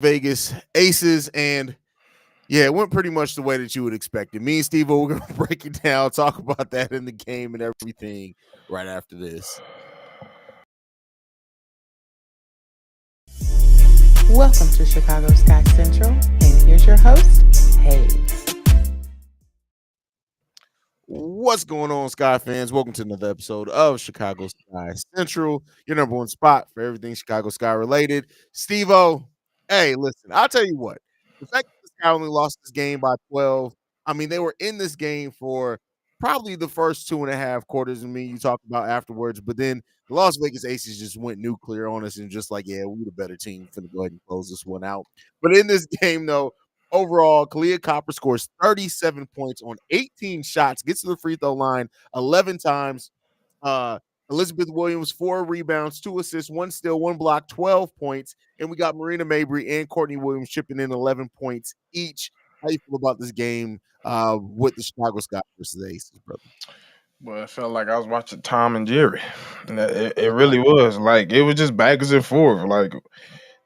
Vegas Aces, and yeah, it went pretty much the way that you would expect it. Me and Steve, we're gonna break it down, talk about that in the game and everything right after this. Welcome to Chicago Sky Central, and here's your host, Haize. What's going on, Sky fans? Welcome to another episode of Chicago Sky Central, your number one spot for everything Chicago Sky related. Stevo, hey, listen, I'll tell you what. The fact that the Sky only lost this game by 12, I mean, they were in this game for probably the first 2.5 quarters. I mean, you talk about afterwards, but then the Las Vegas Aces just went nuclear on us and just like, yeah, we the better team. Finna go ahead and close this one out. But in this game, though, overall, Kalia Copper scores 37 points on 18 shots, gets to the free throw line 11 times. Uh, Elizabeth Williams, 4 rebounds, 2 assists, 1 steal, 1 block, 12 points. And we got Marina Mabry and Courtney Williams chipping in 11 points each. How you feel about this game with the Chicago Sky versus the Aces, brother? Well, it felt like I was watching Tom and Jerry. It really was. Like it was just backwards and forth. Like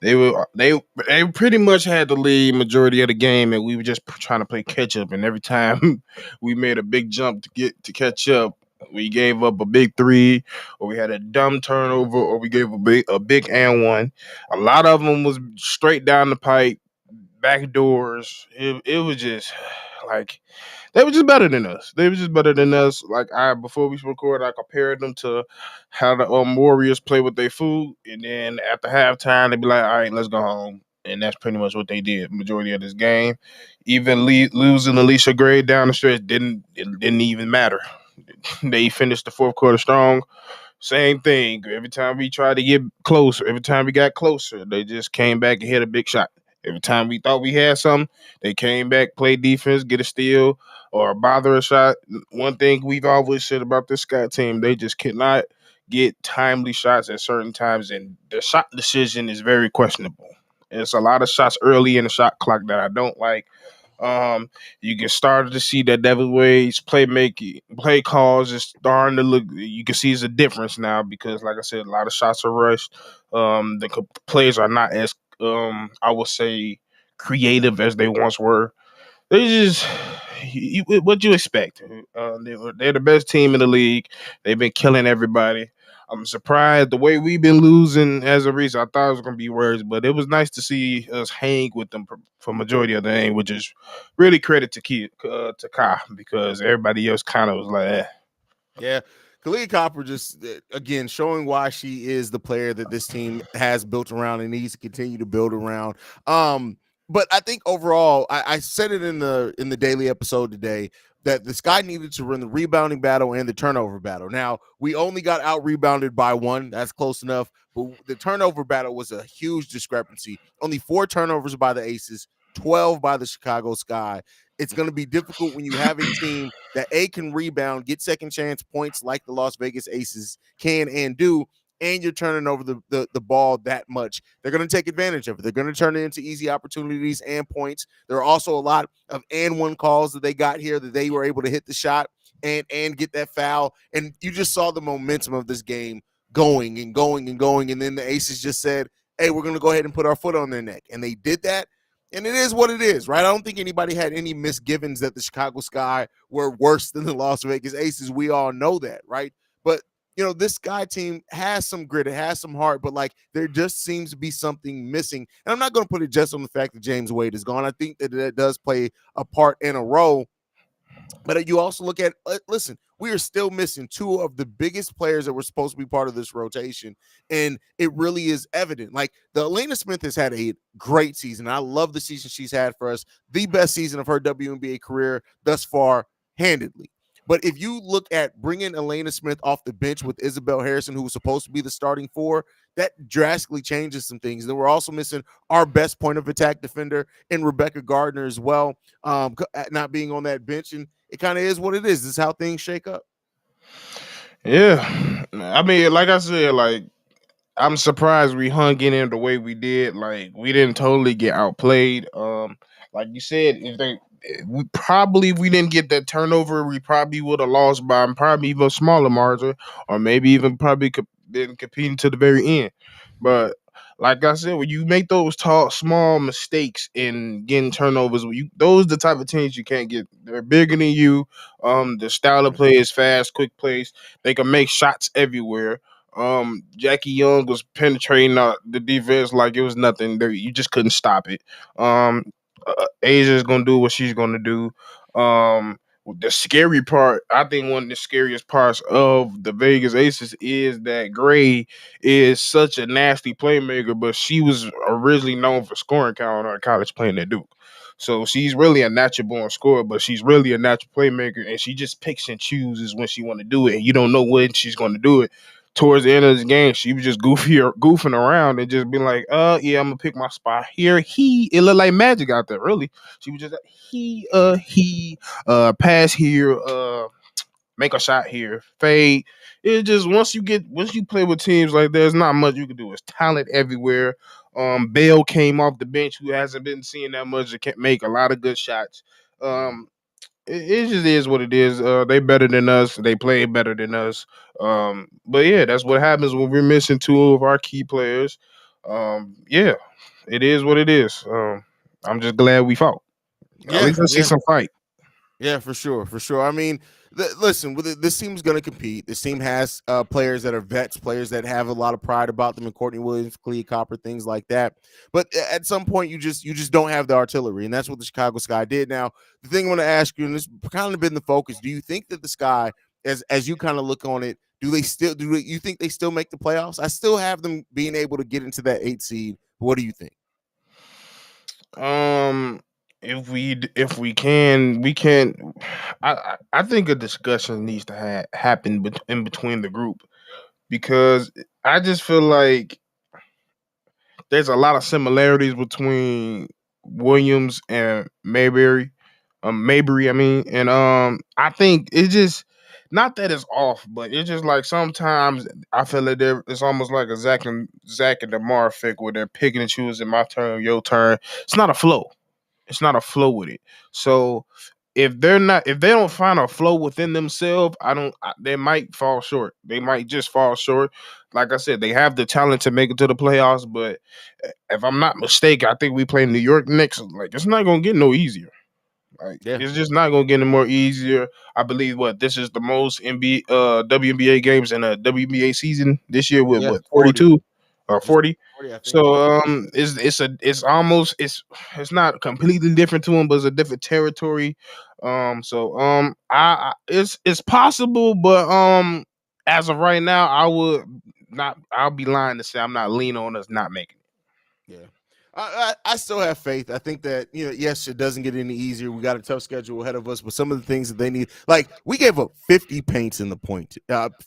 they pretty much had the lead majority of the game, and we were just trying to play catch up. And every time we made a big jump to get to catch up, we gave up a big three, or we had a dumb turnover, or we gave a big and one. A lot of them was straight down the pipe, back doors. It was just like they were just better than us. They were just better than us. Like I before we recorded, I compared them to how the Warriors play with their food, and then after halftime, they'd be like, "All right, let's go home." And that's pretty much what they did majority of this game. Even losing Alicia Gray down the stretch didn't even matter. They finished the fourth quarter strong. Same thing. Every time we tried to get closer, every time we got closer, they just came back and hit a big shot. Every time we thought we had something, they came back, played defense, get a steal or bother a shot. One thing we've always said about this Scott team, they just cannot get timely shots at certain times, and the shot decision is very questionable. It's a lot of shots early in the shot clock that I don't like. You can start to see that Devin Wade's play calls is starting to look. You can see it's a difference now because, like I said, a lot of shots are rushed. The players are not as I would say creative as they once were. They just what you expect. They're the best team in the league. They've been killing everybody. I'm surprised the way we've been losing as a reason. I thought it was going to be worse, but it was nice to see us hang with them for majority of the game, which is really credit to Kai because everybody else kind of was like, eh. Yeah. Kalia Copper just again showing why she is the player that this team has built around and needs to continue to build around. But I think overall, I said it in the daily episode today that this guy needed to run the rebounding battle and the turnover battle. Now we only got out rebounded by one. That's close enough. But the turnover battle was a huge discrepancy. Only 4 turnovers by the Aces, 12 by the Chicago Sky. It's going to be difficult when you have a team that can rebound, get second chance points like the Las Vegas Aces can and do, and you're turning over the ball that much. They're going to take advantage of it. They're going to turn it into easy opportunities and points. There are also a lot of and one calls that they got here that they were able to hit the shot and get that foul. And you just saw the momentum of this game going and going and going. And then the Aces just said, hey, we're going to go ahead and put our foot on their neck. And they did that. And it is what it is, right? I don't think anybody had any misgivings that the Chicago Sky were worse than the Las Vegas Aces. We all know that, right? But, this Sky team has some grit. It has some heart, but, there just seems to be something missing. And I'm not going to put it just on the fact that James Wade is gone. I think that does play a part in a role. But you also look at, listen, we are still missing 2 of the biggest players that were supposed to be part of this rotation. And it really is evident. Like, the Elena Smith has had a great season. I love the season she's had for us. The best season of her WNBA career thus far, handedly. But if you look at bringing Elena Smith off the bench with Isabel Harrison, who was supposed to be the starting 4, that drastically changes some things. Then we're also missing our best point of attack defender in Rebecca Gardner as well, not being on that bench. And it kind of is what it is. This is how things shake up. Yeah, I mean, like I said, like I'm surprised we hung in there the way we did. Like we didn't totally get outplayed. Like you said, if we didn't get that turnover, we probably would have lost by probably even a smaller margin, or maybe even probably been competing to the very end. But like I said, when you make those small mistakes in getting turnovers, those the type of teams you can't get. They're bigger than you. The style of Yeah. play is fast, quick plays. They can make shots everywhere. Jackie Young was penetrating the defense like it was nothing. You just couldn't stop it. Asia's gonna do what she's gonna do. Um, the scary part, I think, one of the scariest parts of the Vegas Aces is that Gray is such a nasty playmaker, but she was originally known for scoring count on her college playing at Duke. So she's really a natural born scorer, but she's really a natural playmaker, and she just picks and chooses when she want to do it, and you don't know when she's going to do it. Towards the end of this game, she was just goofing around and just being like, yeah, I'm gonna pick my spot here. It looked like magic out there, really. She was just like, pass here, make a shot here, fade. It just once you play with teams like there's not much you can do. It's talent everywhere. Bale came off the bench, who hasn't been seeing that much. Can make a lot of good shots. Um, it just is what it is. They better than us. They play better than us. But yeah, that's what happens when we're missing two of our key players. Yeah, it is what it is. I'm just glad we fought. At Yeah, least I see yeah. some fight. Yeah, for sure, for sure. I mean, listen, this team's going to compete. This team has players that are vets, players that have a lot of pride about them, and Courtney Williams, Clea Copper, things like that. But at some point, you just don't have the artillery, and that's what the Chicago Sky did. Now, the thing I want to ask you, and this kind of been the focus: do you think that the Sky, as you kind of look on it, you think they still make the playoffs? I still have them being able to get into that 8 seed. What do you think? Um, if we can, we can. I think a discussion needs to happen in between the group, because I just feel like there's a lot of similarities between Williams and Mayberry. Mayberry, I mean, and I think it's just not that it's off, but it's just like sometimes I feel like it's almost like a Zach and Demar fic where they're picking and choosing my turn, your turn. It's not a flow. It's not a flow with it. So if they don't find a flow within themselves, they might fall short. They might just fall short. Like I said, they have the talent to make it to the playoffs, but if I'm not mistaken, I think we play New York next. Like, it's not gonna get no easier. Like, Yeah, it's just not gonna get any more easier. I believe this is the most WNBA games in a WNBA season this year with yeah, 40. 42 or Just 40. 40, I think. So Yeah, it's almost it's not completely different to them, but it's a different territory. It's possible, but as of right now, I'll be lying to say I'm not leaning on us not making it. yeah. I still have faith. I think that, yes, it doesn't get any easier. We got a tough schedule ahead of us, but some of the things that they need, like we gave up 50 paints in the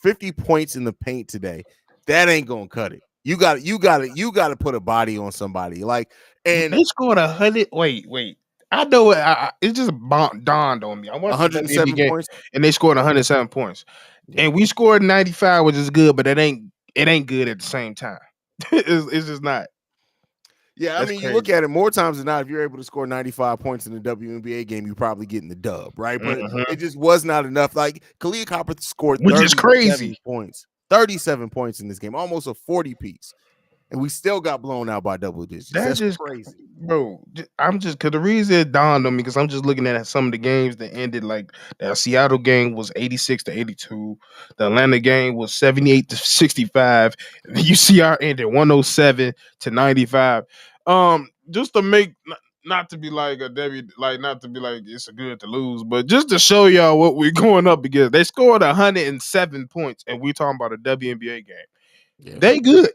50 points in the paint today. That ain't gonna cut it. You got to put a body on somebody. Like, and They scored 100. Wait. I know it. It just dawned on me. I watched the WNBA 107 game, points. and they scored 107 points, Yeah. and we scored 95, which is good, but it ain't good at the same time. It's just not. Yeah, I That's mean, you look crazy. at it more times than not. If you're able to score 95 points in the WNBA game, you're probably getting the dub, right? But it Mhm. just was not enough. Like, Kalia Copper scored Which is 37 crazy. points, 37 points in this game, almost a 40 piece, and we still got blown out by double digits. That That's just, crazy. bro. I'm just because the reason it dawned on me because I'm just looking at some of the games that ended like the Seattle game was 86-82, the Atlanta game was 78-65, the UCR ended 107-95. Just to make not to be like a W, like not to be like it's a good to lose, but just to show y'all what we're going up against. They scored 107 points, and we're talking about a WNBA game. Yeah, They good.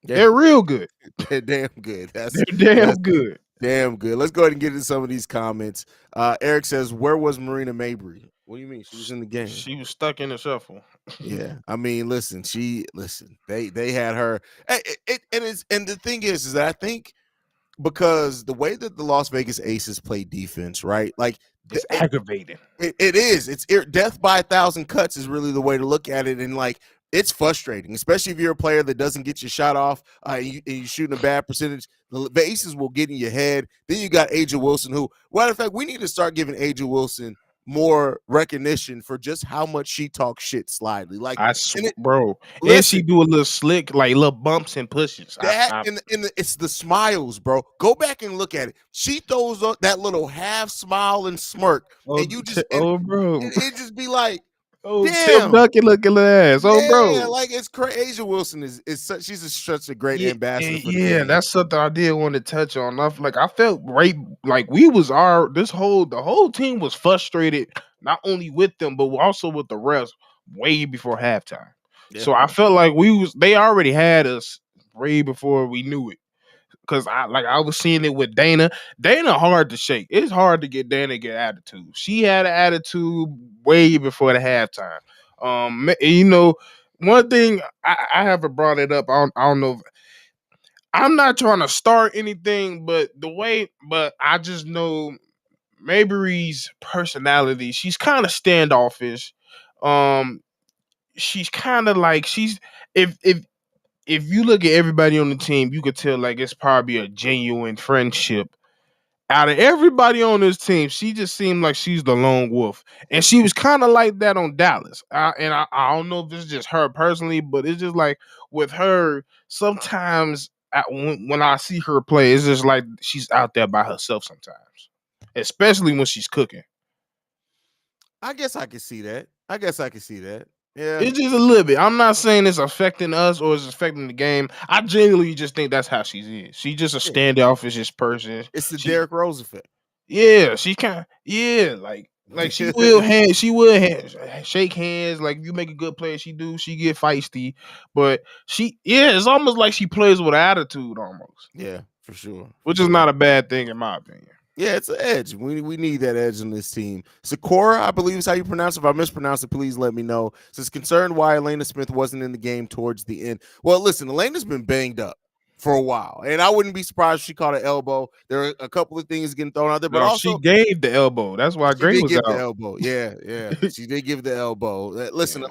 yeah, They're real good. they're damn good. They're That's damn good. damn good. Let's go ahead and get into some of these comments. Eric says, "Where was Marina Mabry?" What do you mean? She was in the game. She was stuck in the shuffle. Yeah, I mean, listen. They had her. And the thing is that I think because the way that the Las Vegas Aces play defense, right? Like It's aggravating. it is. Death by a thousand cuts is really the way to look at it, and like it's frustrating, especially if you're a player that doesn't get your shot off and you're shooting a bad percentage. The Aces will get in your head. Then you got Aja Wilson, who, matter of fact, we need to start giving Aja Wilson more recognition for just how much she talks shit slyly. Like, and it, Bro, and she listen, do a little slick, like little bumps and pushes. that it's the smiles, bro. Go back and look at it. She throws up that little half smile and smirk, and you just and bro, it just be like, Tim damn. Duncan looking ass, Yeah, bro. like it's crazy. Asia Wilson is such such a great Yeah, ambassador for the yeah, game. that's something I did want to touch on. I felt right, like we was the whole team was frustrated, not only with them but also with the refs way before halftime. Yeah. So I felt like they already had us way before we knew it. Cause I was seeing it with Dana. Dana hard to shake. It's hard to get Dana to get attitude. She had an attitude way before the halftime. One thing I haven't brought it up. I don't know. I'm not trying to start anything, but I just know Mabry's personality. She's kind of standoffish. Um, she's kind of like if if if you look at everybody on the team, you could tell like it's probably a genuine friendship. Out of everybody on this team, she just seemed like she's the lone wolf, and she was kind of like that on Dallas. I don't know if it's just her personally, but it's just like with her. Sometimes when I see her play, it's just like she's out there by herself. Sometimes, especially when she's cooking. I guess I can see that. I guess I can see that. Yeah. It's just a little bit. I'm not saying it's affecting us or it's affecting the game. I genuinely just think that's how she is. She's just a Yeah. standoffish person. It's the She Derrick Rose effect. Yeah, she kind of like she will shake hands. Like if you make a good play, she get feisty, but it's almost like she plays with attitude almost, Yeah, for sure. For which is sure. not a bad thing in my opinion. Yeah, it's an edge. We need that edge in this team. Sakura, I believe is how you pronounce it. If I mispronounce it, please let me know. So it's concerned why Elena Smith wasn't in the game towards the end. Well, listen, Elena's been banged up for a while, and I wouldn't be surprised if she caught an elbow. There are a couple of things getting thrown out there, but No, she also gave the elbow. That's why she Gray did was give the out. elbow. Yeah, yeah. She did give the elbow. Listen, Yeah.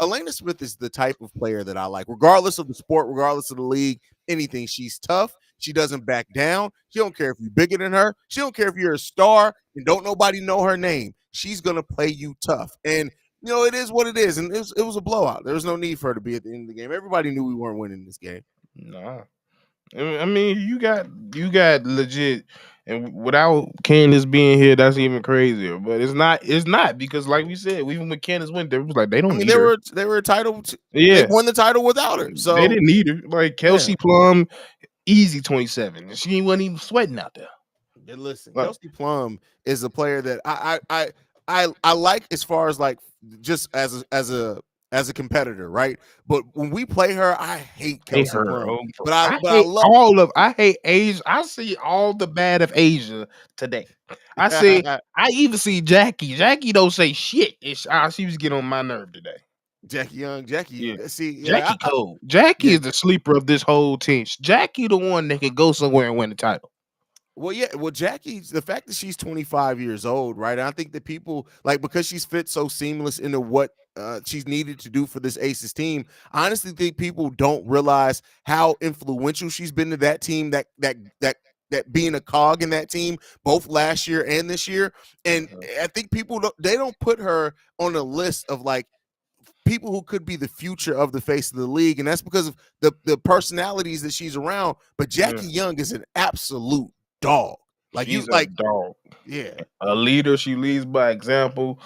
Elena Smith is the type of player that I like, regardless of the sport, regardless of the league, anything. She's tough. She doesn't back down. She don't care if you're bigger than her. She don't care if you're a star and don't nobody know her name. She's gonna play you tough. And it is what it is. And it was a blowout. There was no need for her to be at the end of the game. Everybody knew we weren't winning this game. Nah. I mean, you got legit, and without Candace being here, that's even crazier. But it's not because, like we said, even when Candace went there, it was like they I don't mean, need her. they were entitled. They Yeah, won the title without her. they So didn't need her. Like yeah. Kelsey Plum, easy 27, and she wasn't even sweating out there. And listen, Like, Kelsey Plum is a player that I like as far as like just as a competitor, right? But when we play her, I hate hate Kelsey her. Plum. Oh, bro. But I I hate love I hate Asia. I see all the bad of Asia today. I even see Jackie. Jackie don't say shit. She was getting on my nerve today. Jackie Young. Yeah. Jackie, see, yeah, Jackie Cole. Jackie yeah. is the sleeper of this whole team. Jackie the one that can go somewhere and win the title. Well, yeah. Well, Jackie's the fact that she's 25 years old, right? I think that people like because she's fit so seamless into what she's needed to do for this Aces team. I honestly think people don't realize how influential she's been to that team. That being a cog in that team, both last year and this year. And I think people don't put her on a list of like people who could be the future of the face of the league, and that's because of the personalities that she's around. But Jackie Young is an absolute dog. Like She's you, a like dog. yeah, A leader. She leads by example.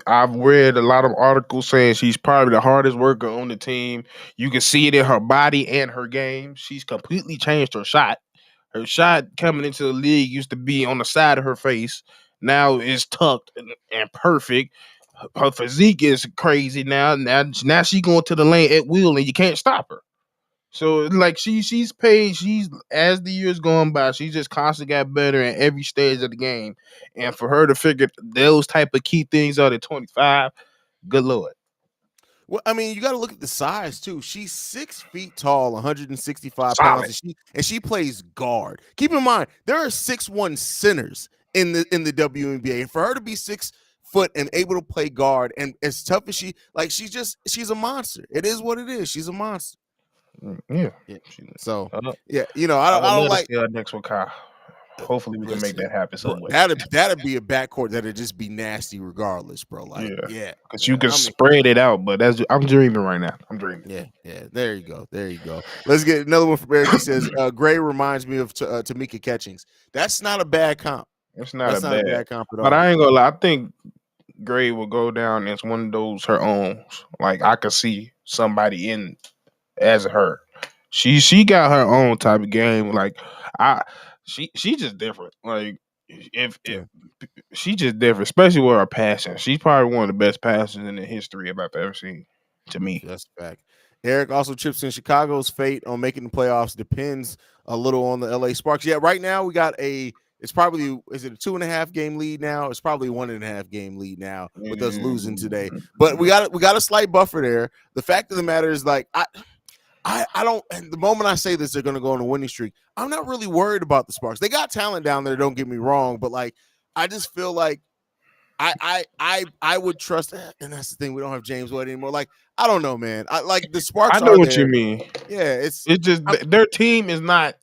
I've read a lot of articles saying she's probably the hardest worker on the team. You can see it in her body and her game. She's completely changed her shot. Her shot coming into the league used to be on the side of her face. Now it's tucked and perfect. Her physique is crazy now. Now she going to the lane at will, and you can't stop her. So like she's paid. She's as the years going by, she just constantly got better in every stage of the game. And for her to figure those type of key things out at 25, good lord, well, I mean, you got to look at the size too. She's 6 feet tall, 165 pounds, solid. and she plays guard. Keep in mind, there are 6'1" centers in the WNBA, and for her to be 6 foot and able to play guard and as tough as she's a monster. It is what it is. She's a monster. Yeah. Yeah. So Uh, yeah, I I would don't love to like. see her next with Kyle. Hopefully, we can make that Listen, happen bro, some way. that'd be a backcourt that'd just be nasty regardless, bro. Like, Yeah, yeah, because you can I mean, spread it out. But I'm dreaming right now. I'm dreaming. yeah. There you go, there you go. Let's get another one from Eric. He says, "Gray reminds me of Tamika Catchings. That's not a bad comp. It's not a That's not a bad, bad comp at but all. I ain't gonna lie. I think Gray will go down as one of those her own. Like I could see somebody in as her. She got her own type of game. Like I she just different. Like if Yeah, she just different, especially with her passing. She's probably one of the best passers in the history I've ever seen. To me, that's a fact." Eric also chips in Chicago's fate on making the playoffs depends a little on the LA Sparks. Yeah, right now we got it's probably, is it a 2.5 game lead now? It's probably 1.5 game lead now with us losing today. But we got a slight buffer there. The fact of the matter is, like, I don't. And the moment I say this, they're going to go on a winning streak. I'm not really worried about the Sparks. They got talent down there. Don't get me wrong, but like, I just feel like I would trust. And that's the thing. We don't have James Wade anymore. Like, I don't know, man. I like the I Sparks know are what you there. mean. Yeah, It's just their team is not.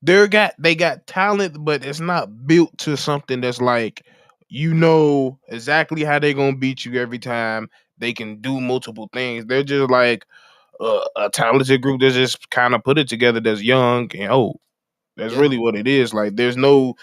They got talent, but it's not built to something that's like you know exactly how they're gonna beat you every time. They can do multiple things. They're just like a talented group that just kind of put it together. That's young and old. That's yeah, really what it is. Like there's no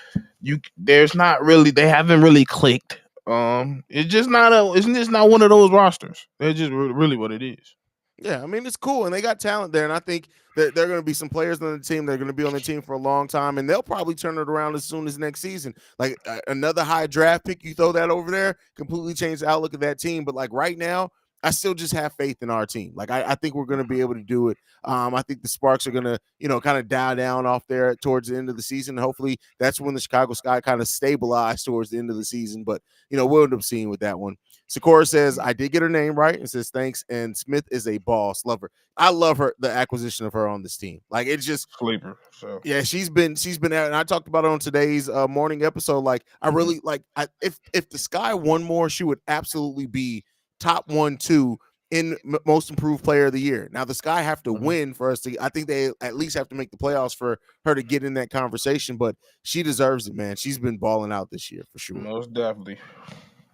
there's not really they haven't really clicked. It's just not one of those rosters. That's just really what it is. yeah. I mean, it's cool, and they got talent there, and I think that there are going to be some players on the team that are going to be on the team for a long time, and they'll probably turn it around as soon as next season. Like another high draft pick, you throw that over there, completely change the outlook of that team. But like right now, I still just have faith in our team. Like I think we're going to be able to do it. I think the Sparks are going to, kind of dial down off there towards the end of the season. Hopefully, that's when the Chicago Sky kind of stabilize towards the end of the season. But we'll end up seeing with that one. Sakura says, I did get her name right and says, thanks. And Smith is a boss. Love her. I love her, the acquisition of her on this team. Like, it's just, Sleeper. So yeah, she's been out, and I talked about it on today's morning episode. Like, I really like, if the Sky won more, she would absolutely be top 1-2 in most improved player of the year. Now the Sky have to win for us to, I think they at least have to make the playoffs for her to get in that conversation, but she deserves it, man. She's been balling out this year for sure. most definitely.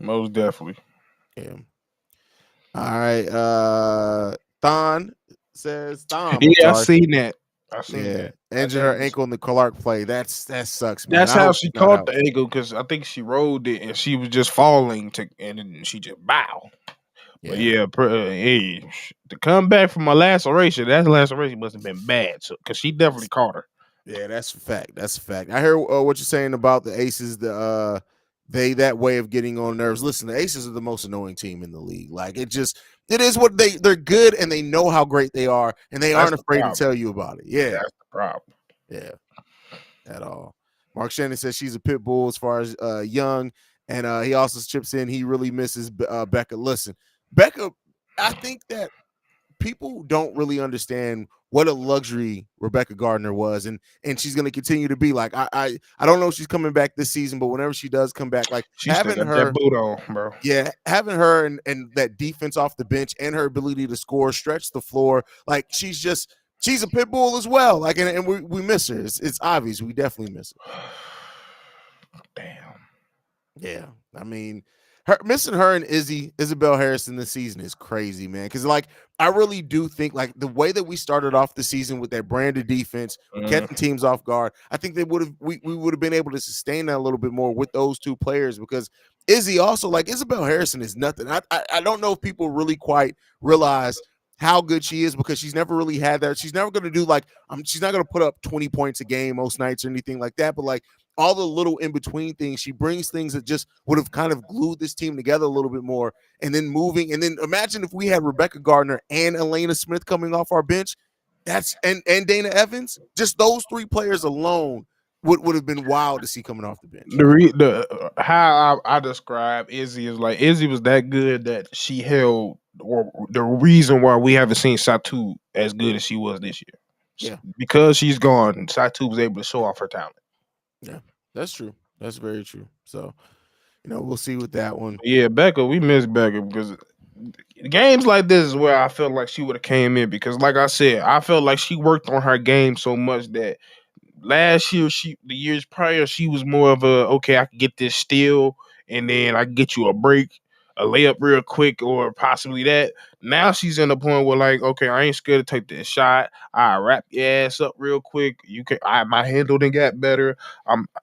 Most definitely. Yeah. All right. Thon says, I'm Yeah, I sorry. seen that. I seen Yeah. that. Injured her ankle in the Clark play. That sucks, man. That's I how hope she she's not caught out. the ankle because I think she rolled it and she was just falling and then she just bow. But yeah, hey, to come back from a laceration, that laceration must have been bad. So because she definitely caught her. Yeah, that's a fact. That's a fact. I hear what you're saying about the Aces. That way of getting on nerves. Listen, the Aces are the most annoying team in the league. Like it is what they're good, and they know how great they are, and they That's aren't the afraid to problem. tell you about it. Yeah, That's the problem. yeah, at all. Mark Shannon says she's a pit bull as far as young, and he also chips in. He really misses Becca. Listen, Becca, I think that people don't really understand what a luxury Rebecca Gardner was, and she's going to continue to be. Like I don't know if she's coming back this season, but whenever she does come back, like She still having got that her, boot on, bro. yeah, having her and that defense off the bench and her ability to score, stretch the floor, like she's a pit bull as well. Like and we miss her. It's obvious we definitely miss her. Damn. Yeah, I mean, missing her and Isabel Harrison this season is crazy, man. Because like, I really do think like the way that we started off the season with that brand of defense, catching teams off guard, I think we would have been able to sustain that a little bit more with those two players. Because Izzy also, like, Isabel Harrison is nothing. I don't know if people really quite realize how good she is because she's never really had that. She's never going to do like she's not going to put up 20 points a game most nights or anything like that. But like all the little in between things, she brings things that just would have kind of glued this team together a little bit more. And then moving, and then imagine if we had Rebecca Gardner and Elena Smith coming off our bench. And Dana Evans, just those three players alone would have been wild to see coming off the bench. How I describe Izzy is like Izzy was that good that she held, or the reason why we haven't seen Satu as good as she was this year. Yeah, Because she's gone, Satu was able to show off her talent. yeah, that's true. That's very true. So, we'll see with that one. Yeah, Becca, we miss Becca because games like this is where I felt like she would have came in because, like I said, I felt like she worked on her game so much that last year, the years prior, she was more of a okay, I can get this steal, and then I can get you a break, a layup real quick, or possibly that. Now she's in the point where like, okay, I ain't scared to take this shot. I wrap your ass up real quick. You can, my handle done got better.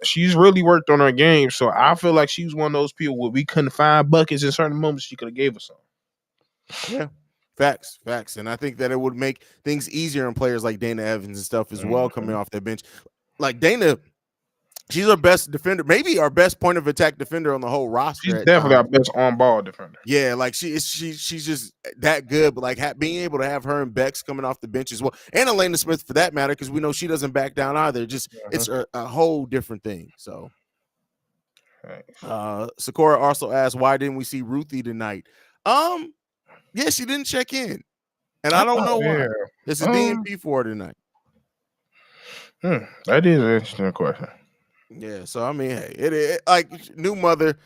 She's really worked on her game, so I feel like she was one of those people where we couldn't find buckets in certain moments. She could have gave us some. Yeah. Facts. And I think that it would make things easier on players like Dana Evans and stuff as well coming off that bench. Like Dana, she's our best defender, maybe our best point of attack defender on the whole roster She's at definitely our times. best on ball defender. Yeah, like she's just that good. But like being able to have her and Bex coming off the bench as well, and Elena Smith for that matter, because we know she doesn't back down either. Just it's a whole different thing. So, Sakura also asked, why didn't we see Ruthie tonight? Yeah, she didn't check in, and I don't know why. It's a DNP for her tonight. That is an interesting question. Yeah, so I mean, hey, it like new mother,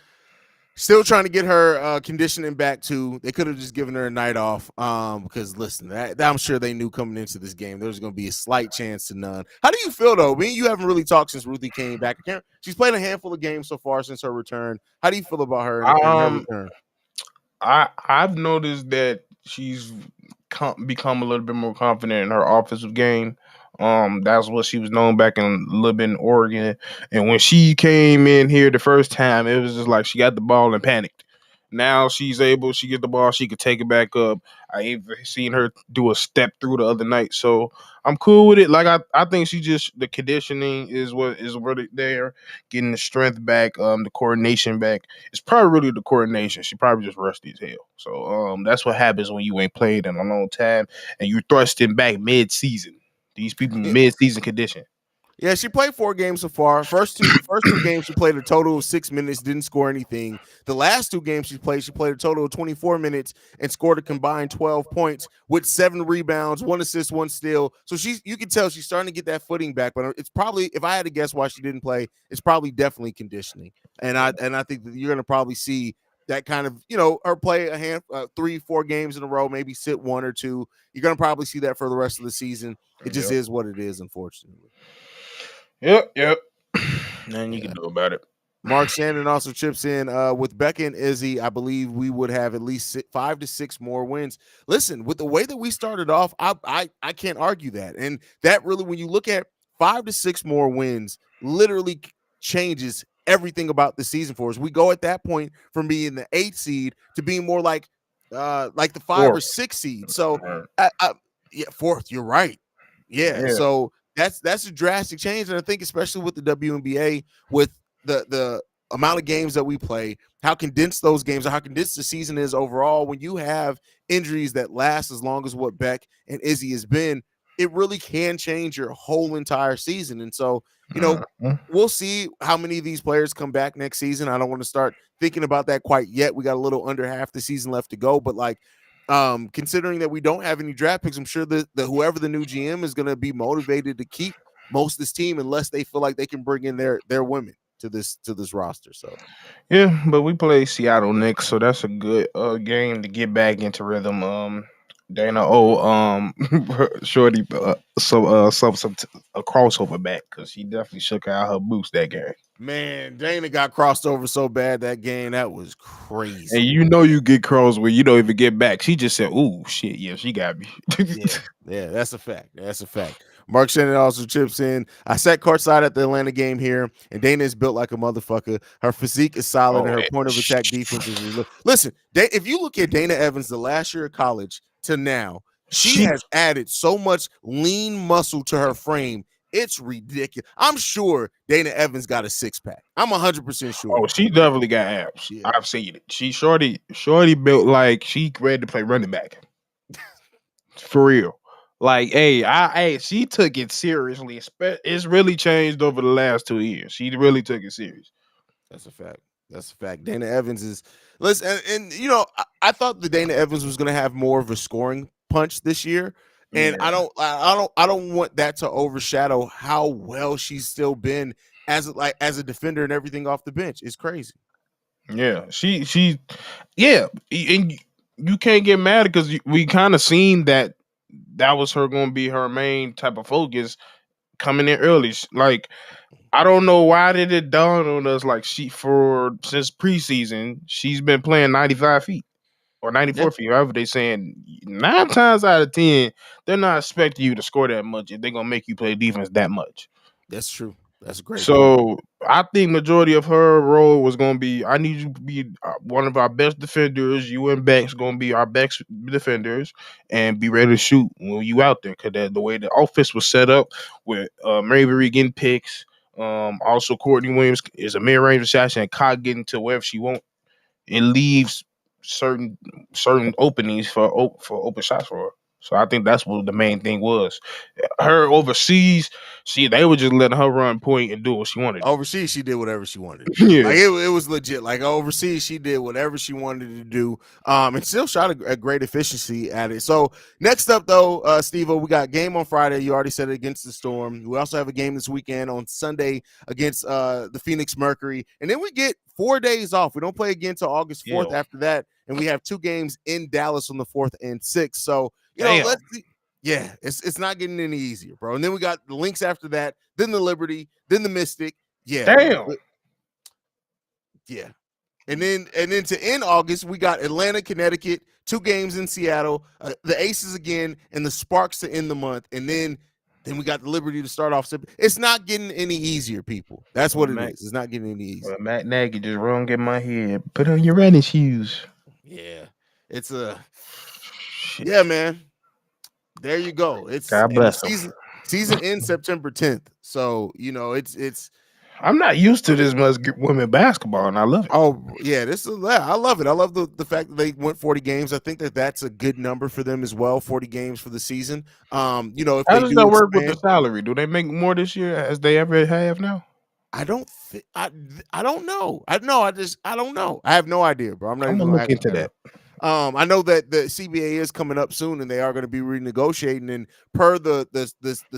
still trying to get her conditioning back too. They could have just given her a night off. Because listen, that I'm sure they knew coming into this game there was going to be a slight chance to none. How do you feel though? I mean, you haven't really talked since Ruthie came back. She's played a handful of games so far since her return. How do you feel about her and her return? I've noticed that she's become a little bit more confident in her offensive game. That's what she was known back in a little bit in Oregon. And when she came in here the first time, it was just like she got the ball and panicked. Now she get the ball, she could take it back up. I even seen her do a step through the other night. So I'm cool with it. Like I think she just the conditioning is what there, getting the strength back, the coordination back. It's probably really the coordination. She probably just rusty as hell. So that's what happens when you ain't played in a long time and you're thrusting back mid season. These people mid season condition. Yeah, she played 4 games so far. First two games she played a total of 6 minutes, didn't score anything. The last 2 games she played a total of 24 minutes and scored a combined 12 points with 7 rebounds, 1 assist, 1 steal. So you can tell she's starting to get that footing back. But it's probably, if I had to guess why she didn't play, it's probably definitely conditioning. And I think that you're going to probably see that kind of, her play 3-4 games in a row, maybe sit 1 or 2. You're going to probably see that for the rest of the season. It just is what it is, unfortunately. Yep. Nothing you can do about it. Mark Shannon also chips in with Becca and Izzy. I believe we would have at least 5 to 6 more wins. Listen, with the way that we started off, I can't argue that. And that really, when you look at 5 to 6 more wins, literally changes everything about the season for us. We go at that point from being the 8th seed to being more like the 5 or 6 seed. So, yeah, 4th. You're right. Yeah. So that's a drastic change, and I think especially with the WNBA, with the amount of games that we play, how condensed those games are, how condensed the season is overall. When you have injuries that last as long as what Beck and Izzy has been, it really can change your whole entire season. And so, we'll see how many of these players come back next season. I don't want to start thinking about that quite yet. We got a little under half the season left to go, but like, considering that we don't have any draft picks, I'm sure that whoever the new GM is going to be motivated to keep most of this team unless they feel like they can bring in their women to this roster. So yeah, but we play Seattle next, so that's a good game to get back into rhythm. Dana Shorty a crossover back because she definitely shook out her boots that game. Man, Dana got crossed over so bad that game. That was crazy. And you get crossed when you don't even get back. She just said, "Ooh, shit, yeah, she got me." yeah, that's a fact. Mark Shannon also chips in. I sat courtside at the Atlanta game here, and Dana is built like a motherfucker. Her physique is solid, and her point of attack defense is. Listen, if you look at Dana Evans the last year of college to now, she has added so much lean muscle to her frame. It's ridiculous. I'm sure Dana Evans got a 6-pack. I'm 100% sure. Oh, she definitely got abs. Yeah. I've seen it. She shorty built like she ready to play running back. For real. Like, she took it seriously. It's really changed over the last 2 years. She really took it serious. That's a fact. Dana Evans is listen, and I thought the Dana Evans was going to have more of a scoring punch this year. And I don't want that to overshadow how well she's still been as a defender and everything off the bench. It's crazy. Yeah, and you can't get mad because we kind of seen that was her going to be her main type of focus coming in early. Like, I don't know why did it dawn on us like since preseason she's been playing 95 feet or Yeah, 94 feet, however they saying. 9 times out of 10, they're not expecting you to score that much if they're gonna make you play defense that much. that's true. That's a great point. So I think majority of her role was gonna be, I need you to be one of our best defenders. You and Beck's gonna be our best defenders, and be ready to shoot when you out there. Cause the way the offense was set up with Mavery getting picks, also Courtney Williams is a mid range assassin, and Cobb getting to wherever she wants. It leaves certain openings for open shots for her. So I think that's what the main thing was. Her overseas, they were just letting her run point and do what she wanted to Overseas, she did whatever she wanted to do. do. Yeah. Like it was legit. Like overseas, she did whatever she wanted to do. And still shot a great efficiency at it. So next up, though, Stevo, we got game on Friday. You already said it, against the Storm. We also have a game this weekend on Sunday against the Phoenix Mercury, and then we get 4 days off. We don't play again until August 4th after that, and we have 2 games in Dallas on the 4th and 6th. So let's see. Yeah, it's not getting any easier, bro. And then we got the Lynx after that, then the Liberty, then the Mystic. Yeah, Damn. bro. Yeah. And then to end August, we got Atlanta, Connecticut, 2 games in Seattle, the Aces again, and the Sparks to end the month. And then we got the Liberty to start off. It's not getting any easier, people. That's what it is. It's not getting any easier. Matt Nagy just wrong in my head. Put on your running shoes. Yeah. It's yeah, man. There you go. It's God bless season ends September 10th. So, it's I'm not used to this much women basketball, and I love it. Oh, yeah, I love it. I love the fact that they went 40 games. I think that's a good number for them as well, 40 games for the season. If How they does do that work with the expand, salary? Do they make more this year as they ever have now? I don't I don't know. I don't know. I have no idea, bro. I'm not I'm even gonna gonna look act into that that. up. I know that the CBA is coming up soon, and they are going to be renegotiating. And per the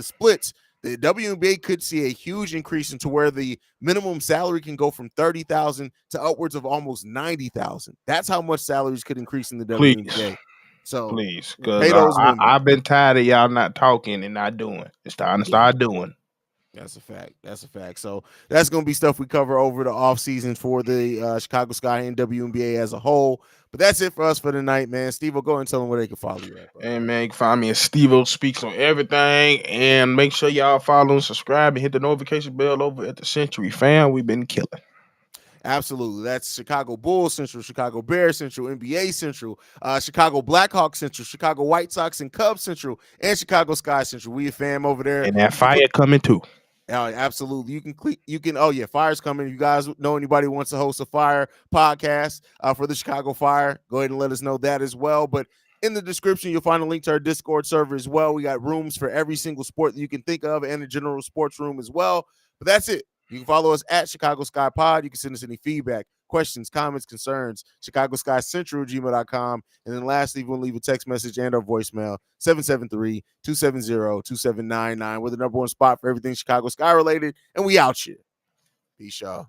splits, the WNBA could see a huge increase into where the minimum salary can go from 30,000 to upwards of almost 90,000. That's how much salaries could increase in the WNBA. So Please, pay because those women. I've been tired of y'all not talking and not doing. It's time to start doing. That's a fact. That's a fact. So that's going to be stuff we cover over the off season for the Chicago Sky and WNBA as a whole. But that's it for us for tonight, man. Steve, go ahead and tell them where they can follow you at, bro. And man, you can find me at Stevo Speaks on everything. And make sure y'all follow and subscribe and hit the notification bell over at the Century Fan. We've been killing. Absolutely. That's Chicago Bulls Central, Chicago Bears Central, NBA Central, Chicago Blackhawks Central, Chicago White Sox and Cubs Central, and Chicago Sky Central. We a fam over there. And that fire coming too. Absolutely. You can, oh yeah, fire's coming. You guys know anybody who wants to host a fire podcast for the Chicago Fire, go ahead and let us know that as well. But in the description, you'll find a link to our Discord server as well. We got rooms for every single sport that you can think of, and a general sports room as well. But that's it. You can follow us at Chicago Sky Pod. You can send us any feedback, questions, comments, concerns, Chicago Sky Central, gmail.com. And then lastly, you want to leave a text message and our voicemail, 773-270-2799. We're the #1 spot for everything Chicago Sky related. And we out here. Peace, y'all.